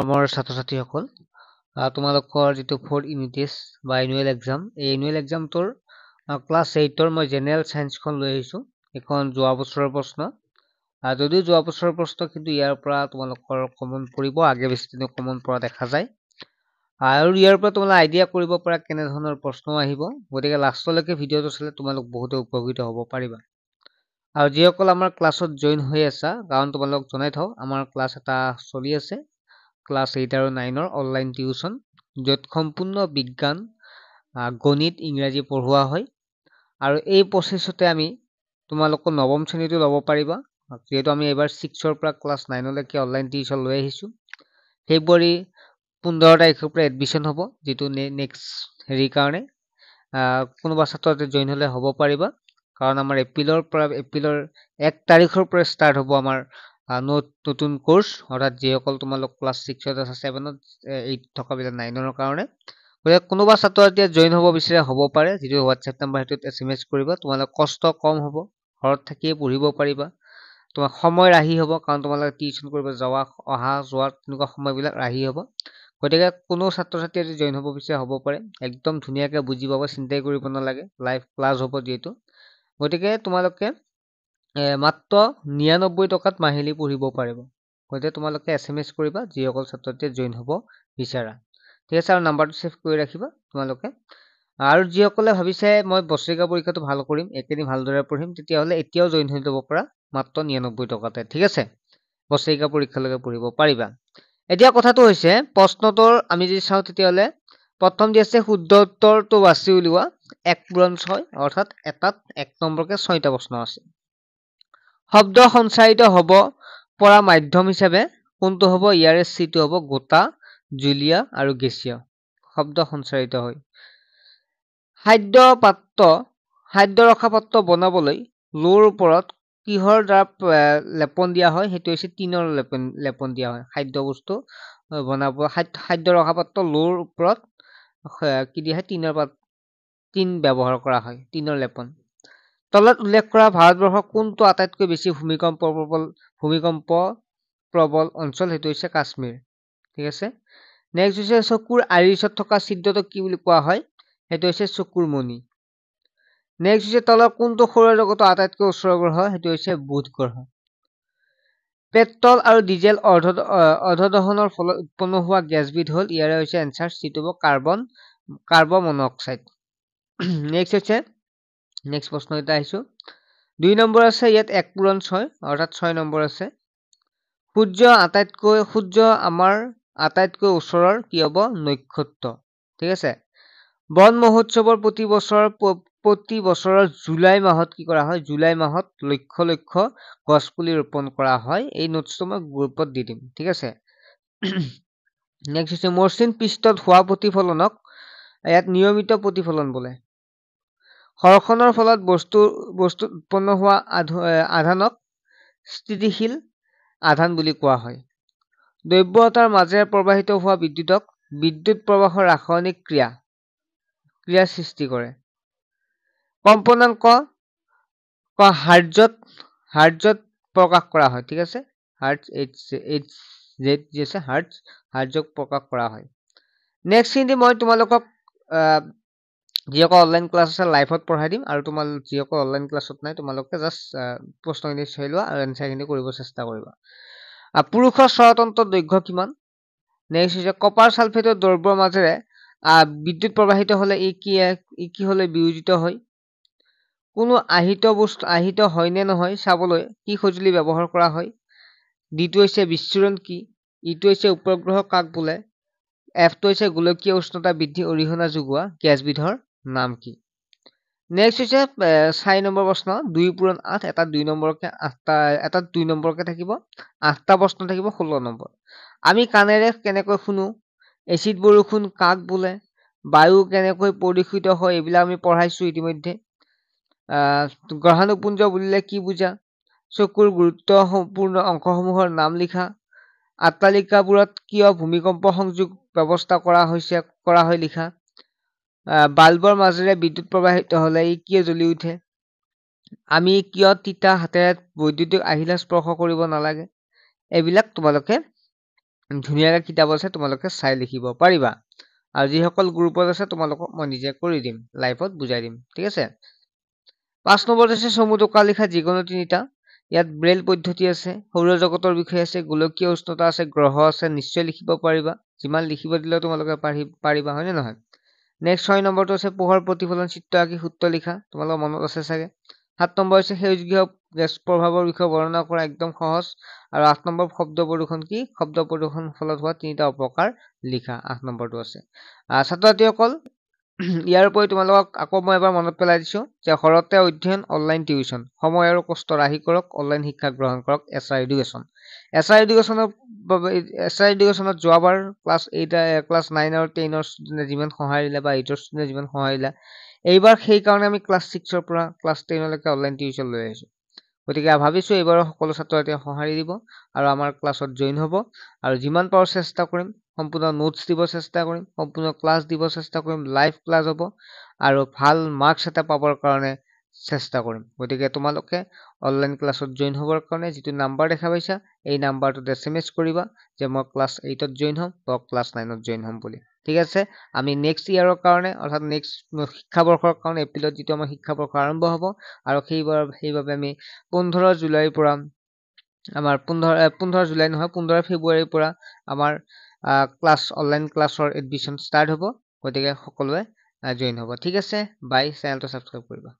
মোৰ ছাত্ৰ-ছাত্ৰীসকল তোমালোকৰ যিটো 4th ইউনিট টেষ্ট বা এনুৱেল এক্সাম এই এনুৱেল এক্সামটোৰ ক্লাছ 8ৰ মই জেনেৰেল সায়েন্সখন লৈ আহিছোঁ। এখন যোৱা বছৰৰ প্ৰশ্ন যদিও যোৱা বছৰৰ প্ৰশ্ন কিন্তু ইয়াৰ পৰা তোমালোকৰ কমন পৰিব আগে বেছি দিন কমন পৰা দেখা যায় আৰু ইয়াৰ পৰা তোমালোকে আইডিয়া কৰিব পৰা কেনে ধৰণৰ প্ৰশ্ন আহিব গতিকে লাষ্টলৈকে ভিডিঅ'টো চালে তোমালোক বহুতো উপকৃত হ'ব পাৰিবা আৰু যিসকল আমাৰ ক্লাছত জইন হৈ আছা কাৰণ তোমালোক জনাই থওঁ আমাৰ ক্লাছ এটা চলি আছে ক্লাছ 8 আৰু 9ৰ অনলাইন টিউচন য'ত সম্পূৰ্ণ বিজ্ঞান গণিত ইংৰাজী পঢ়োৱা হয় আৰু এই প্ৰচেছতে আমি তোমালোকৰ নৱম শ্ৰেণীটো ল'ব পাৰিবা যেহেতু আমি এবাৰ 6ৰ পৰা ক্লাছ 9লৈকে অনলাইন টিউচন লৈ আহিছোঁ ফেব্ৰুৱাৰী 15 তাৰিখৰ পৰা এডমিশ্যন হ'ব যেটো নেক্সট হেৰি কাৰণে কোনোবা ছাত্ৰতে জইন হ'লে হ'ব পাৰিবা কাৰণ আমাৰ এপ্ৰিলৰ 1 তাৰিখৰ পৰা ষ্টাৰ্ট হ'ব আমাৰ নতুন কোৰ্স অৰ্থাৎ যিসকল তোমালোক ক্লাছ 6ত আছে 7ত 8 থকা বিলা 9ৰ কাৰণে গতিকে কোনোবা ছাত্ৰ এতিয়া জইন হ'ব বিচাৰে হ'ব পাৰে যিটো হোৱাটছএপ নম্বৰ হেতুত এছএমএছ কৰিবা তোমালোক কষ্ট কম হ'ব ঘৰত থাকিয়ে পঢ়িব পাৰিবা তোমাৰ সময় ৰাহি হ'ব কাৰণ তোমালোকে টিউচন কৰিব যাওয়া অহা যোৱা তেনেকুৱা সময়বিলাক ৰাহি হ'ব গতিকে কোনো ছাত্ৰ-ছাত্ৰী যদি জইন হ'ব বিচাৰে হ'ব পাৰে একদম ধুনীয়াকৈ বুজি পাব চিন্তাই কৰিব নালাগে লাইভ ক্লাছ হ'ব যেটো গতিকে তোমালোকে মাত্ৰ 99 টকাত মাহিলী পঢ়িব পাৰিব গতিকে তোমালোকে এছএমএছ কৰিবা যিসকল ছাত্ৰতে জইন হ'ব বিচাৰা ঠিক আছে আৰু নাম্বাৰটো সেভ কৰি ৰাখিবা তোমালোকে আৰু যিসকলে ভাবিছে মই বছৰিকা পৰীক্ষাটো ভাল কৰিম একেদিন ভালদৰে পঢ়িম তেতিয়া হলে এতিয়াও জইন হৈ যাব পৰা মাত্ৰ 99 টকাতে ঠিক আছে বছৰিকা পৰীক্ষালৈকে পঢ়িব পাৰিবা এতিয়া কথাটো হৈছে প্ৰশ্নটোৰ আমি যদি চাওঁ তেতিয়া হলে প্ৰথম দি আছে শুদ্ধ উত্তৰটো বাছি উলিওৱা 1 পূৰণ 6 অৰ্থাৎ এটাত 1 নম্বৰকে 6টা প্ৰশ্ন আছে শব্দ সঞ্চাৰিত হ'ব পৰা মাধ্যম হিচাপে কোনটো হ'ব ইয়াৰে সিটো হ'ব গোটা জুলীয়া আৰু গেছীয় শব্দ সঞ্চাৰিত হয় খাদ্য ৰখা পাত্ৰ বনাবলৈ লোৰ ওপৰত কিহৰ দ্বাৰা লেপন দিয়া হয় হেতু হৈছে টিনৰ লেপন দিয়া হয় খাদ্য বস্তু বনাব খাদ্য ৰখা পাত্ৰ লোৰ ওপৰত কি দিয়া হয় টিন ব্যৱহাৰ কৰা হয় টিনৰ লেপন তলত উল্লেখ কৰা ভাৰতবৰ্ষৰ কোনটো আটাইতকৈ বেছি ভূমিকম্প প্ৰবল অঞ্চল হেতু হৈছে কাশ্মীৰ ঠিক আছে নেক্সট হৈছে চকুৰ আইৰিছত থকা ছিদ্ৰটো কি বুলি কোৱা হয় হেতু হৈছে চকুৰ মণি নেক্সট হৈছে তলৰ কোনটো সৌৰজগতৰ আটাইতকৈ ওচৰৰ গ্ৰহ হেতু হৈছে বুধ গ্ৰহ পেট্ৰল আৰু ডিজেল অৰ্ধদহনৰ ফলত উৎপন্ন হোৱা গেছবিধ হ'ল ইয়াৰে হৈছে এনসাৰ সিটো হ'ব কাৰ্বন মনোক্সাইড নেক্সট প্ৰশ্ন এটা আহিছো 2 নম্বৰ আছে ইয়াত 1 পূৰণ 6 অৰ্থাৎ 6 নম্বৰ আছে সূৰ্য আমাৰ আটাইতকৈ ওচৰৰ কি হ'ব নক্ষত্ৰ ঠিক আছে বন মহোৎসৱৰ প্ৰতি বছৰৰ জুলাই মাহত কি কৰা হয় জুলাই মাহত লক্ষ গছ পুলি ৰোপণ কৰা হয় এই নোটছটো মই গ্ৰুপত দি দিম ঠিক আছে নেক্সট হৈছে মসৃণ পৃষ্ঠত হোৱা প্ৰতিফলনক ইয়াত নিয়মিত প্ৰতিফলন বোলে ঘৰ্ষণৰ ফলত বস্তু উৎপন্ন হোৱা আধানক স্থিতিশীল আধান বুলি কোৱা হয় দ্ৰব্য এটাৰ মাজেৰে প্ৰবাহিত হোৱা বিদ্যুৎক বিদ্যুৎ প্ৰবাহৰ ৰাসায়নিক ক্ৰিয়া সৃষ্টি কৰে কম্পনাংক হাৰ্টজত প্ৰকাশ কৰা হয় ঠিক আছে হাৰ্টজ হাৰ্টজক প্ৰকাশ কৰা হয় নেক্সট হিন্দি মই তোমালোকক যিসকল অনলাইন ক্লাছ আছে লাইভত পঢ়াই দিম আৰু তোমালোক যিসকল অনলাইন ক্লাছত নাই তোমালোকে জাস্ট প্ৰশ্নখিনি চাই লোৱা আৰু এনসাৰখিনি কৰিব চেষ্টা কৰিবা পুৰুষৰ স্বতন্ত্ৰ দৈৰ্ঘ্য কিমান নেক্সট হৈছে কপাৰ সালফেটৰ দ্ৰব্যৰ মাজেৰে বিদ্যুৎ প্ৰবাহিত হলে ই কি হলে বিয়োজিত হয় কোনো আহিত হয় নে নহয় চাবলৈ কি সঁজুলি ব্যৱহাৰ কৰা হয় ডিটো হৈছে বিচ্ছুৰণ কি ইটো হৈছে উপগ্ৰহ কাক বোলে এফটো হৈছে গোলকীয় উষ্ণতা বৃদ্ধি অৰিহণা যোগোৱা গেছবিধৰ নাম কি নেক্সট হৈছে 4 নম্বৰ প্ৰশ্ন 2 পূৰণ 8 এটা 2 নম্বৰকে 2 নম্বৰকে থাকিব 8টা প্ৰশ্ন থাকিব 16 নম্বৰ আমি কানেৰে কেনেকৈ শুনো এচিড বৰষুণ কাক বোলে বায়ু কেনেকৈ প্ৰদূষিত হয় এইবিলাক আমি পঢ়াইছো ইতিমধ্যে গ্ৰহাণুপুঞ্জ বুলিলে কি বুজা চকুৰ গুৰুত্বপূৰ্ণ অংশসমূহৰ নাম লিখা আট্টালিকাবোৰত কিয় ভূমিকম্প সংযোগ ব্যৱস্থা কৰা হয় লিখা বাল্বৰ মাজেৰে বিদ্যুৎ প্ৰবাহিত হলে ই কিয় জ্বলি উঠে আমি কিয় তিতা হাতেৰে বৈদ্যুতিক আহিলা স্পৰ্শ কৰিব নালাগে এইবিলাক তোমালোকে ধুনীয়াকৈ কিতাপ আছে, তোমালোকে চাই লিখিব পাৰিবা। আৰু যিসকল গ্ৰুপত আছে তোমালোকক মই নিজে কৰি দিম, লাইভত বুজাই দিম, ঠিক আছে। 5 নম্বৰত আছে চমু টোকা লিখা যিকোনো তিনিটা। ইয়াত ব্ৰেইল পদ্ধতি আছে, সৌৰজগতৰ বিষয়ে আছে, গোলকীয় উষ্ণতা আছে, গ্ৰহ আছে, নিশ্চয় লিখিব পাৰিবা। যিমান লিখিব দিলেও তোমালোকে পাৰিবা, হয়নে নহয়? নেক্সট 6 নম্বৰটো আছে পোহৰ প্ৰতিফলন চিত্ৰ আঁকি সূত্ৰ লিখা, তোমালোকৰ মনত আছে চাগে। 7 নম্বৰ হৈছে সেউজগৃহ গেছ প্ৰভাৱৰ বিষয়ে বৰ্ণনা কৰা, একদম সহজ। আৰু 8 নম্বৰ শব্দ প্ৰদূষণ কি? শব্দ প্ৰদূষণ ফলত হোৱা 3টা অপকাৰ লিখা, 8 নম্বৰটো আছে। ছাত্ৰ ছাত্ৰীসকল, ইয়াৰ উপৰি তোমালোকক আকৌ মই এবাৰ মনত পেলাই দিছো যে ঘৰতে অধ্যয়ন, অনলাইন টিউচন, সময় আৰু কষ্ট ৰাহি কৰক, অনলাইন শিক্ষা গ্ৰহণ কৰক, SR এডুকেশ্যন। SR এডুকেশ্যনৰ বাবে SR এডুকেশ্যনত যোৱাবাৰ ক্লাছ 9 আৰু 10ৰ ষ্টুডেণ্টে যিমান সঁহাৰি দিলে বা 8ৰ ষ্টুডেণ্টে যিমান সঁহাৰি দিলে, এইবাৰ সেইকাৰণে আমি ক্লাছ 6ৰ পৰা ক্লাছ 10লৈকে অনলাইন টিউচন লৈ আহিছোঁ। গতিকে ভাবিছোঁ এইবাৰ সকলো ছাত্ৰ ছাত্ৰীয়ে সঁহাৰি দিব আৰু আমাৰ ক্লাছত জইন হ'ব। আৰু যিমান পাৰোঁ চেষ্টা কৰিম, সম্পূৰ্ণ নোটছ দিব চেষ্টা কৰিম, সম্পূৰ্ণ ক্লাছ দিব চেষ্টা কৰিম, লাইভ ক্লাছ হ'ব আৰু ভাল মাৰ্কছ এটা পাবৰ কাৰণে চেষ্টা কৰিম। গতিকে তোমালোকে অনলাইন ক্লাছত জইন হ'বৰ কাৰণে যিটো নাম্বাৰ দেখা পাইছা, এই নাম্বাৰটোত SMS কৰিবা যে মই ক্লাছ 8ত জইন হ'ম বা ক্লাছ 9ত জইন হ'ম বুলি, ঠিক আছে। আমি নেক্সট ইয়াৰৰ কাৰণে, অৰ্থাৎ নেক্সট শিক্ষাবৰ্ষৰ কাৰণে এপ্ৰিলত যিটো আমাৰ শিক্ষাবৰ্ষ আৰম্ভ হ'ব, আৰু সেইবাবে আমি 15 জুলাইৰ পৰা আমাৰ 15 জুলাই নহয়, 15 ফেব্ৰুৱাৰীৰ পৰা আমাৰ অনলাইন ক্লাছৰ এডমিশ্যন ষ্টাৰ্ট হ'ব। গতিকে সকলোৱে জইন হ'ব, ঠিক আছে। বাই, চেনেলটো ছাবস্ক্ৰাইব কৰিবা।